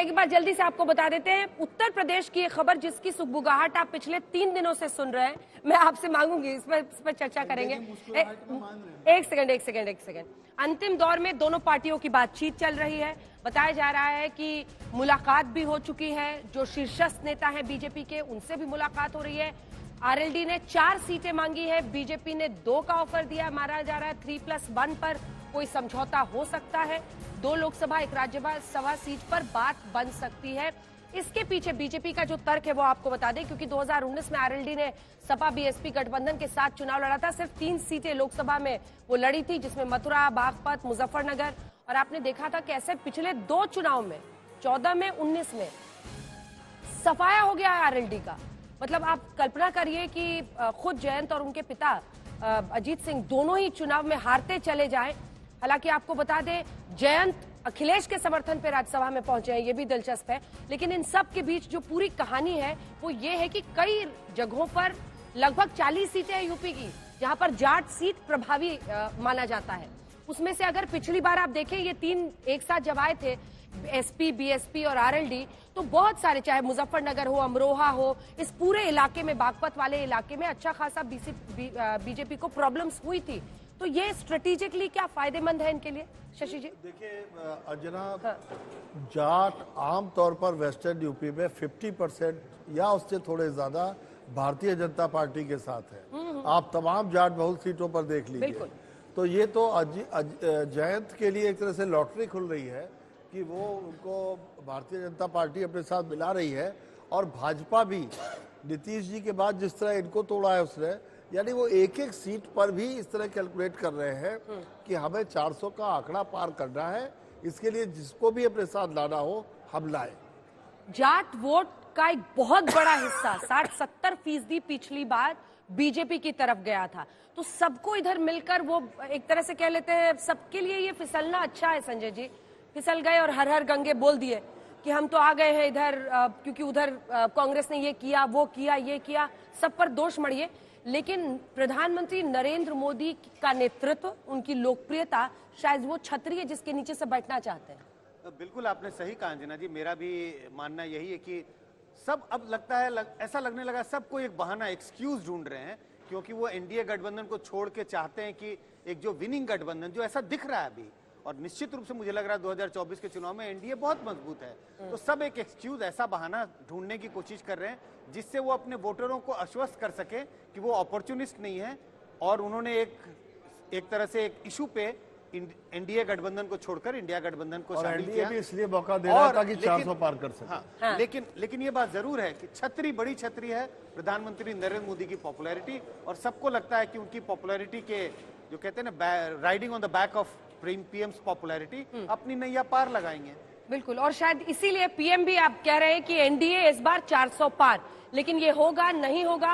एक बार जल्दी से आपको बता देते हैं, उत्तर प्रदेश की एक खबर जिसकी सुगबुगाहट आप पिछले 3 दिनों से सुन रहे हैं, मैं आपसे मांगूंगी इस पर चर्चा करेंगे। एक सेकंड। अंतिम दौर में दोनों पार्टियों की बातचीत चल रही है। बताया जा रहा है कि मुलाकात भी हो चुकी है, जो शीर्षस्थ नेता है बीजेपी के उनसे भी मुलाकात हो रही है। आरएलडी ने 4 सीटें मांगी है, बीजेपी ने 2 का ऑफर दिया। माना जा रहा है 3+1 पर कोई समझौता हो सकता है। 2 लोकसभा 1 राज्यसभा सीट पर बात बन सकती है। इसके पीछे बीजेपी का जो तर्क है वो आपको बता दें, क्योंकि 2019 में आरएलडी ने सपा बीएसपी गठबंधन के साथ चुनाव लड़ा था। सिर्फ 3 सीटें लोकसभा में वो लड़ी थी, जिसमें मथुरा, बागपत, मुजफ्फरनगर। और आपने देखा था कैसे पिछले 2 चुनाव में 14 में 19 में सफाया हो गया है आरएलडी का। मतलब आप कल्पना करिए कि खुद जयंत और उनके पिता अजीत सिंह दोनों ही चुनाव में हारते चले जाएं। हालांकि आपको बता दें, जयंत अखिलेश के समर्थन पे राज्यसभा में पहुंचे हैं, ये भी दिलचस्प है। लेकिन इन सब के बीच जो पूरी कहानी है वो ये है कि कई जगहों पर लगभग 40 सीटें हैं यूपी की, जहां पर जाट सीट प्रभावी माना जाता है। उसमें से अगर पिछली बार आप देखें, ये 3 एक साथ जब आए थे, एसपी, बीएसपी और आरएलडी, तो बहुत सारे, चाहे मुजफ्फरनगर हो, अमरोहा हो, इस पूरे इलाके में, बागपत वाले इलाके में अच्छा खासा बीजेपी को प्रॉब्लम्स हुई थी। तो ये स्ट्रेटेजिकली क्या फायदेमंद है इनके लिए, शशि जी? देखिए अंजना, जाट आमतौर पर वेस्टर्न यूपी में 50% या उससे थोड़े ज्यादा भारतीय जनता पार्टी के साथ है। आप तमाम जाट बहुल सीटों पर देख लीजिए। तो ये तो जयंत के लिए एक तरह से लॉटरी खुल रही है कि वो उनको भारतीय जनता पार्टी अपने साथ मिला रही है। और भाजपा भी नीतीश जी के बाद जिस तरह इनको तोड़ा है उसने, यानी वो एक एक सीट पर भी इस तरह कैलकुलेट कर रहे हैं कि हमें 400 का आंकड़ा पार करना है, इसके लिए जिसको भी अपने साथ लाना हो हम लाए। जाट वोट का एक बहुत बड़ा हिस्सा 60-70% पिछली बार बीजेपी की तरफ गया था। तो सबको इधर मिलकर वो एक तरह से कह लेते हैं, सबके लिए ये फिसलना अच्छा है। संजय जी फिसल गए और हर हर गंगे बोल दिए कि हम तो आ गए हैं इधर, क्योंकि उधर कांग्रेस ने ये किया, वो किया, ये किया, सब पर दोष मढ़िए। लेकिन प्रधानमंत्री नरेंद्र मोदी का नेतृत्व, उनकी लोकप्रियता, शायद वो छतरी है जिसके नीचे से बैठना चाहते हैं। बिल्कुल आपने सही कहा अंजना जी, मेरा भी मानना यही है कि सब अब लगता है ऐसा लगने लगा सब कोई एक बहाना, एक्सक्यूज ढूंढ रहे हैं, क्योंकि वो एनडीए गठबंधन को छोड़ के चाहते हैं कि एक जो विनिंग गठबंधन, जो ऐसा दिख रहा है अभी, और निश्चित रूप से मुझे लग रहा है 2024 के चुनाव में एनडीए बहुत मजबूत है। तो सब एक एक्सक्यूज, ऐसा बहाना ढूंढने की कोशिश कर रहे हैं जिससे वो अपने वोटरों को आश्वस्त कर सके कि वो अपॉर्चुनिस्ट नहीं है। और उन्होंने एक तरह से एक इशू पे एनडीए गठबंधन को छोड़कर इंडिया गठबंधन को शामिल किया। भी इसलिए मौका दे रहा था कि 400 पार कर सके। हाँ। लेकिन ये बात जरूर है कि छतरी, बड़ी छतरी है प्रधानमंत्री नरेंद्र मोदी की पॉपुलैरिटी। और सबको लगता है कि उनकी पॉपुलैरिटी के, जो कहते हैं ना, riding on the back of PM's popularity, अपनी नैया पार लगाएंगे। बिल्कुल, और शायद इसीलिए पीएम भी आप कह रहे हैं कि एनडीए इस बार 400 पार, लेकिन ये होगा नहीं होगा